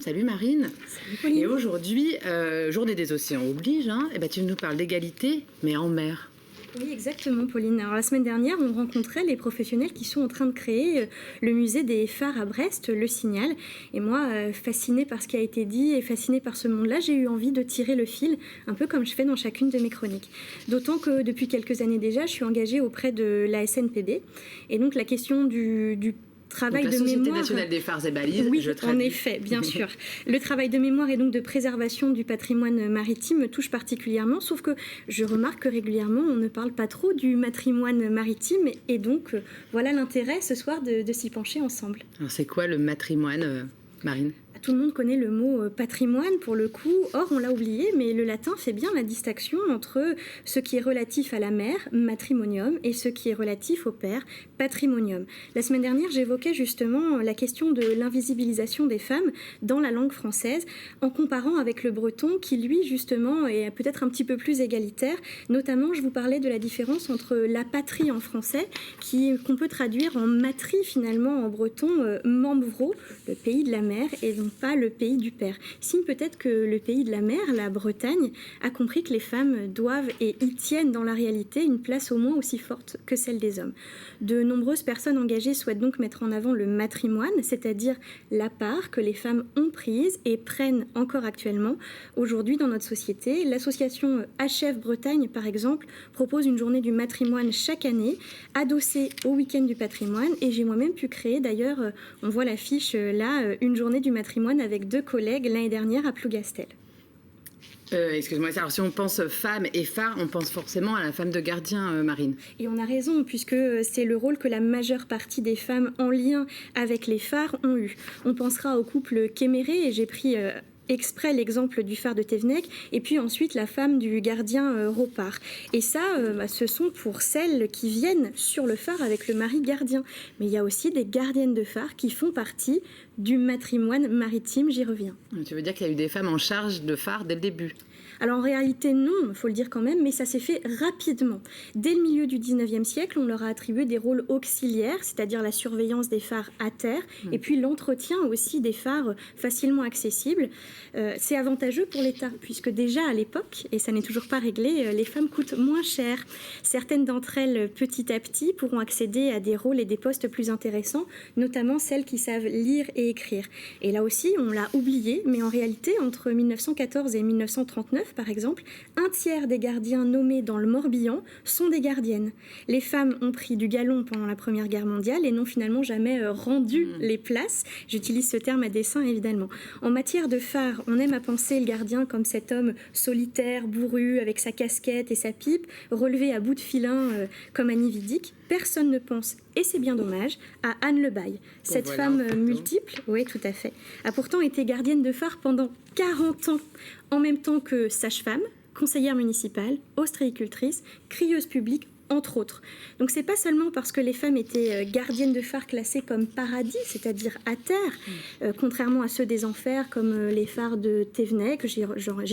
Salut Marine. Salut Pauline. Et aujourd'hui, journée des océans oblige, tu nous parles d'égalité, mais en mer. Oui, exactement, Pauline. Alors, la semaine dernière, on rencontrait les professionnels qui sont en train de créer le musée des phares à Brest, Le Signal. Et moi, fascinée par ce qui a été dit et fascinée par ce monde-là, j'ai eu envie de tirer le fil, un peu comme je fais dans chacune de mes chroniques. D'autant que depuis quelques années déjà, je suis engagée auprès de la SNPB. Et donc, la question du travail donc, de Société mémoire nationale des phares et balises, oui, je traduis. En effet, bien sûr. Le travail de mémoire et donc de préservation du patrimoine maritime me touche particulièrement, sauf que je remarque que régulièrement, on ne parle pas trop du patrimoine maritime, et donc voilà l'intérêt ce soir de s'y pencher ensemble. Alors, c'est quoi le matrimoine, Marine ? Tout le monde connaît le mot patrimoine pour le coup, or on l'a oublié, mais le latin fait bien la distinction entre ce qui est relatif à la mer, matrimonium, et ce qui est relatif au père, patrimonium. La semaine dernière, j'évoquais justement la question de l'invisibilisation des femmes dans la langue française, en comparant avec le breton qui, lui, justement, est peut-être un petit peu plus égalitaire. Notamment, je vous parlais de la différence entre la patrie en français, qu'on peut traduire en matrie finalement en breton, Mambvro, le pays de la mer, et donc pas le pays du père. Signe peut-être que le pays de la mer, la Bretagne, a compris que les femmes doivent et y tiennent dans la réalité une place au moins aussi forte que celle des hommes. De nombreuses personnes engagées souhaitent donc mettre en avant le matrimoine, c'est-à-dire la part que les femmes ont prise et prennent encore actuellement aujourd'hui dans notre société. L'association HF Bretagne, par exemple, propose une journée du matrimoine chaque année, adossée au week-end du patrimoine, et j'ai moi-même pu créer, d'ailleurs, on voit l'affiche là, une journée du matrimoine avec 2 collègues l'année dernière à Plougastel. Excuse-moi, alors si on pense femme et phare, on pense forcément à la femme de gardien, Marine. Et on a raison, puisque c'est le rôle que la majeure partie des femmes en lien avec les phares ont eu. On pensera au couple Kéméré, et j'ai pris exprès l'exemple du phare de Thévenec, et puis ensuite la femme du gardien Ropard. Et ça, ce sont pour celles qui viennent sur le phare avec le mari gardien. Mais il y a aussi des gardiennes de phare qui font partie du matrimoine maritime, j'y reviens. Tu veux dire qu'il y a eu des femmes en charge de phare dès le début ? Alors en réalité non, il faut le dire quand même, mais ça s'est fait rapidement. Dès le milieu du 19e siècle, on leur a attribué des rôles auxiliaires, c'est-à-dire la surveillance des phares à terre, et puis l'entretien aussi des phares facilement accessibles. C'est avantageux pour l'État, puisque déjà à l'époque, et ça n'est toujours pas réglé, les femmes coûtent moins cher. Certaines d'entre elles, petit à petit, pourront accéder à des rôles et des postes plus intéressants, notamment celles qui savent lire et écrire. Et là aussi, on l'a oublié, mais en réalité, entre 1914 et 1939, par exemple, 1/3 des gardiens nommés dans le Morbihan sont des gardiennes. Les femmes ont pris du galon pendant la Première Guerre mondiale et n'ont finalement jamais rendu les places. J'utilise ce terme à dessein, évidemment. En matière de phare, on aime à penser le gardien comme cet homme solitaire, bourru, avec sa casquette et sa pipe, relevé à bout de filin comme Annie Vidicq. Personne ne pense, et c'est bien dommage, à Anne Lebaille. Cette femme multiple, oui, tout à fait, a pourtant été gardienne de phare pendant 40 ans, en même temps que sage-femme, conseillère municipale, ostréicultrice, crieuse publique, entre autres. Donc c'est pas seulement parce que les femmes étaient gardiennes de phare classées comme paradis, c'est-à-dire à terre, contrairement à ceux des enfers comme les phares de Thévenec, j'y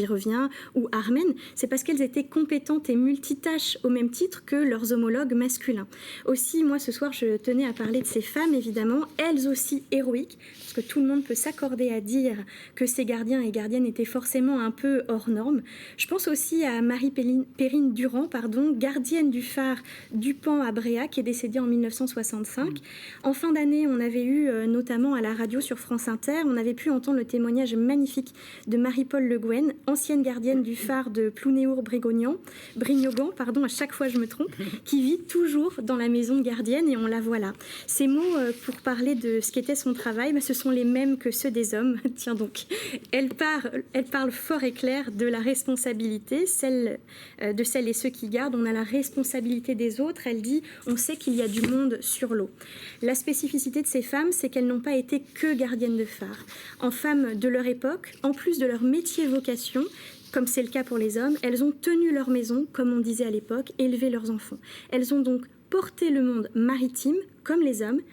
reviens, ou Armen, c'est parce qu'elles étaient compétentes et multitâches au même titre que leurs homologues masculins. Aussi, moi ce soir, je tenais à parler de ces femmes, évidemment, elles aussi héroïques, parce que tout le monde peut s'accorder à dire que ces gardiens et gardiennes étaient forcément un peu hors normes. Je pense aussi à Marie-Périne Durand, gardienne du phare Dupan à Bréa, qui est décédée en 1965. En fin d'année, on avait eu, notamment à la radio sur France Inter, on avait pu entendre le témoignage magnifique de Marie-Paul Le Guen, ancienne gardienne du phare de Plounéour-Brignogan, à chaque fois je me trompe, qui vit toujours dans la maison gardienne, et on la voit là. Ces mots, pour parler de ce qu'était son travail, ce sont les mêmes que ceux des hommes. Tiens donc, elle parle fort et clair de la responsabilité, de celles et ceux qui gardent. On a la responsabilité des autres. Elle dit, on sait qu'il y a du monde sur l'eau. La spécificité de ces femmes, c'est qu'elles n'ont pas été que gardiennes de phare. En femmes de leur époque, en plus de leur métier-vocation, comme c'est le cas pour les hommes, elles ont tenu leur maison, comme on disait à l'époque, élevé leurs enfants. Elles ont donc porté le monde maritime, comme les hommes,